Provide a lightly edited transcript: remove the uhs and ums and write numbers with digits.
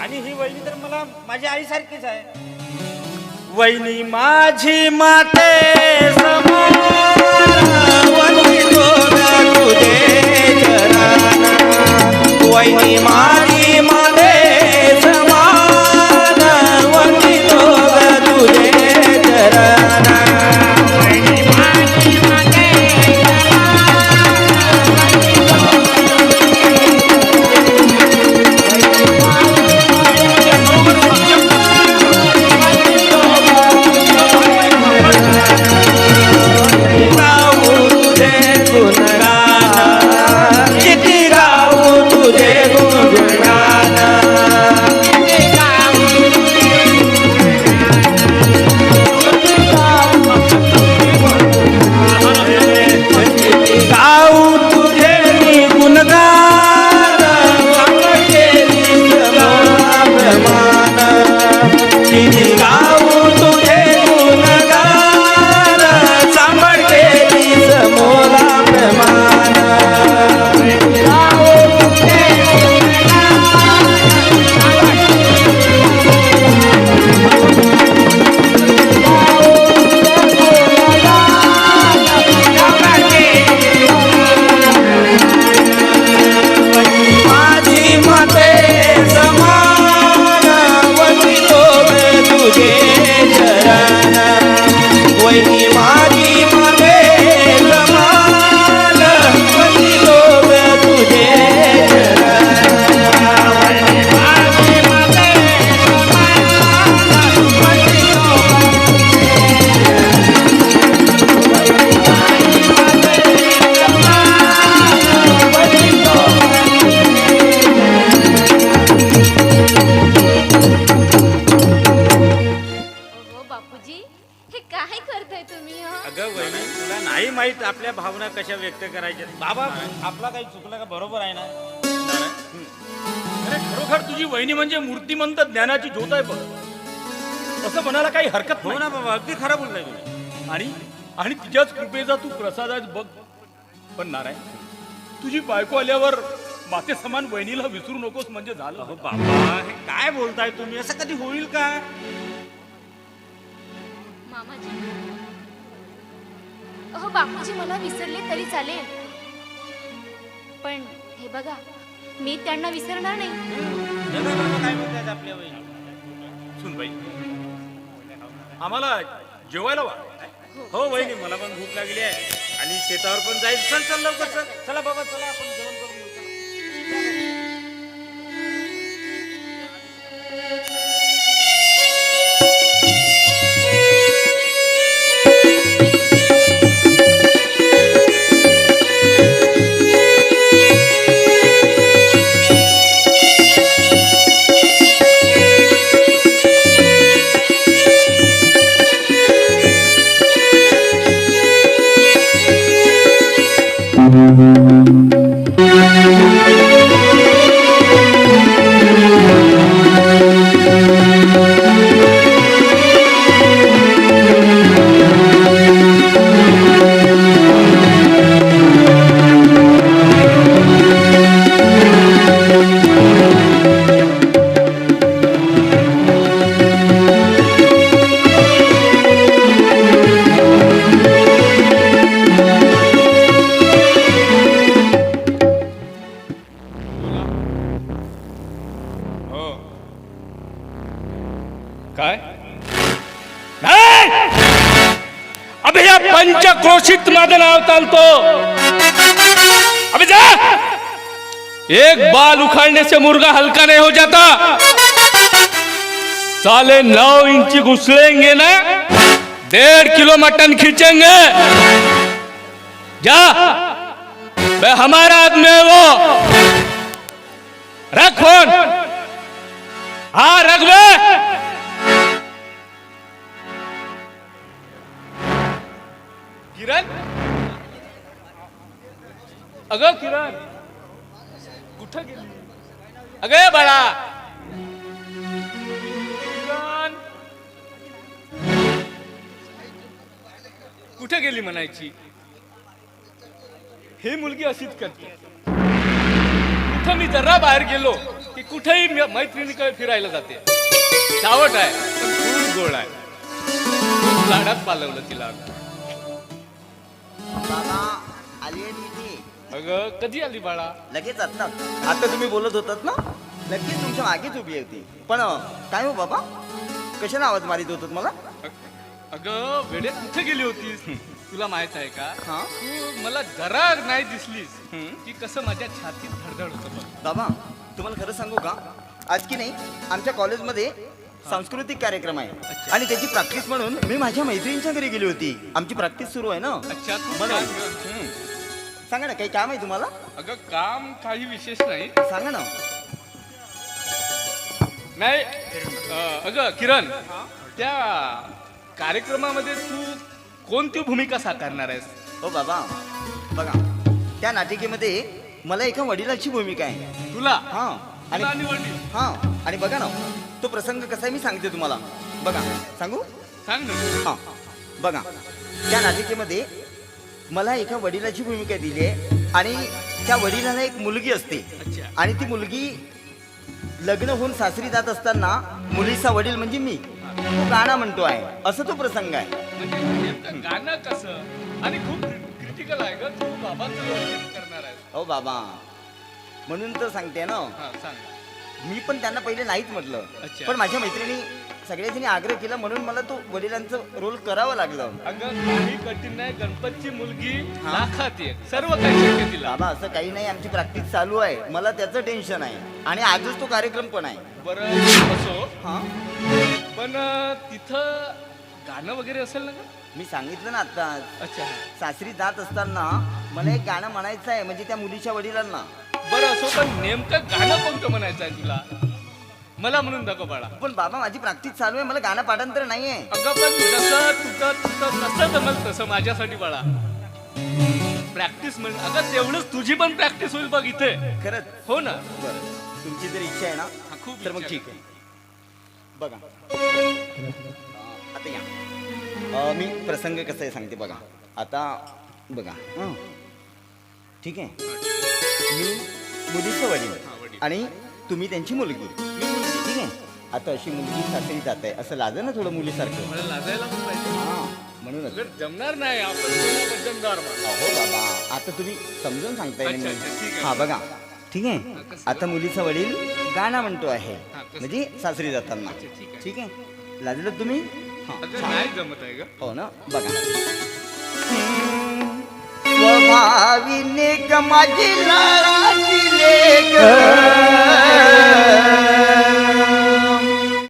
आणि ही वहिनी तर मला माझी आई सारखीच आहे. वहिनी माझी माते समान वंदितो तुझे चरण. वहिनी माझी माते समान वंदितो तुझे चरण. आपल्या भावना कशा व्यक्त करायच्या. बाबा आपला काही चुकलं का? बरोबर आहे ना? अरे खरोखर तुझी वहिनी म्हणजे मूर्तिमंत ज्ञानाची ज्योत आहे बघ. असं म्हणायला काही हरकत नाही ना बाबा. अगदी खरं बोललाय तुम्ही. आणि तिच्याच कृपेचा तू प्रसाद आहेस बघ. पण नारायण, तुझी बायको आल्यावर माते समान वहिनीला विसरू नकोस म्हणजे झालं. अहो बाबा, हे काय बोलताय तुम्ही? असं कधी होईल का? मामाजी, अहो बापूजी मला विसरले तरी चालेल, पण हे बघा, मी त्यांना विसरणार नाही. काय बोलतायत आपल्या वहिनी? सुन बाई, आम्हाला जेवायला वा. हो वहिनी, मला पण भूक लागली आहे आणि शेतावर पण जायचं. चल लवकर चल. चला बाबा, चला आपण जेवण करून येऊ. काय नाही? अबे या पंचक्रोशीत माझं नाव चालतो. अबे जा. एक बाल उखाड़ने से मुर्गा हल्का नहीं हो जाता. साले 9 इंची घुसलेंगे ना, 1.5 किलो मटन खींचेंगे. जा, बे हमारा आदमी है वो. रख फोन. हाँ रख बे. किरण, अगं किरण कुठं गेली? अगं बाळा, किरण कुठे गेली म्हणायची? ही मुलगी अशीच करते. कुठं मी जरा बाहेर गेलो ती कुठेही मैत्रिणीकडे फिरायला जाते. सावट आहे पण खूप गोड आहे. खूप लाडात पालवलं तिला. बाबा आली आहे ती. अगं कधी आली बाळा? लगेच आता तुम्ही बोलत होतात ना, लगेच तुमच्या मागेच उभी होती. पण काय हो बाबा, कशाला आवाज मारित होतात मला? अगं वेडे कुठे गेली होतीस? तुला माहित आहे का? हा तू मला जरा नाही दिसलीस की कसं माझ्या छातीत धडधड होतं बघ. बाबा, तुम्हाला खरं सांगू का, आज की नाही आमच्या कॉलेजमध्ये सांस्कृतिक कार्यक्रम आहे आणि त्याची प्रॅक्टिस म्हणून मी माझ्या मैत्रिणीच्या घरी गेली होती. आमची प्रॅक्टिस सुरू आहे ना. अच्छा तू म्हणून. छान गं. सांगा ना, काही काम आहे तुम्हाला? अगं काम काही विशेष नाही. सांगा ना. नाही अगं किरण, त्या कार्यक्रमामध्ये तू कोणती भूमिका साकारणार आहेस? हो बाबा, बघा त्या नाटिकेमध्ये मला एका वडिलाची भूमिका आहे. तुला हा तुला आणि निवडली? हा आणि बघा ना, तो प्रसंग कसा आहे मी सांगते तुम्हाला. बघा, सांगू? सांग ना. हा बघा, त्या नाटिकेमध्ये मला एका वडिलाची भूमिका दिली आहे आणि त्या वडिलाला एक मुलगी असते अच्छा. आणि ती मुलगी लग्न होऊन सासरी जात असताना मुलीचा वडील म्हणजे मी तो गाणं म्हणतो आहे, असं तो प्रसंग आहे. म्हणजे नेमकं गाणं कसं आणि खूप क्रिटिकल आहे ग. तू बाबांचं वर्णन करणार आहेस. हो बाबा, म्हणून तर सांगते ना. हा सांग. मी पण त्यांना पहिले नाहीच म्हटलं, अच्छा. पण माझ्या मैत्रिणी सगळ्यांनी आग्रह केला म्हणून मला तो वडिलांचं रोल करावं लागलं. अगं काही कठीण नाही. गणपतची मुलगी लाखात एक, सर्व काही शक्य तिला. बाबा असं काही नाही, आमची प्रॅक्टिस चालू आहे, मला त्याचं टेन्शन आहे आणि आजच तो कार्यक्रम पण आहे. बरं असो, हा पण तिथं गाणं वगैरे असेल ना ग? मी सांगितलं ना आता, अच्छा. सासरी जात असताना मला एक गाणं म्हणायचं आहे, म्हणजे त्या मुलीच्या वडिलांना. बरं असो, पण नेमकं गाणं कोणतं म्हणायचं आहे तुला? मला म्हणून दाखव बाळा. पण बाबा माझी प्रॅक्टिस चालू आहे, मला गाणं पाठांतर नाही आहे. अगं पण जसं तुझं कसं जमल तसं माझ्यासाठी बाळा. प्रॅक्टिस म्हण. अगं तेवढंच तुझी पण प्रॅक्टिस होईल बघ इथे. खरंच? हो ना. बरं, तुमची जर इच्छा आहे ना हा, खूप तर मग इच्छा ठीक आहे. बघा आता या मी प्रसंग कसा आहे सांगते बघा. आता बघा, ठीक आहे. मी मुलीचं हा, वडील वडील. आणि तुम्ही त्यांची मुलगी, ठीक आहे. आता अशी मुलगी सासरी जात आहे, असं लाज ना थोडं मुलीसारखं. मला लाजायला पण पाहिजे. हा म्हणूनच. अगर जमणार नाही आपण जमणार मग. हो बाबा, आता तुम्ही समजून सांगताय ना अच्छा, मी. अच्छा, ठीक आहे. हा बघा, ठीक हा, आहे. कसं? आता मुलीचा वडील गाणं म्हणतो आहे, हा, कसं? म्हणजे सासरी जाताना. अच्छा, ठीक आहे. ठीक आहे, लाजलं तुम्ही? हा अगं छान. नाही जमत आहे ग. हो ना, बघा. स्वभावीने माझी लाडाची लेक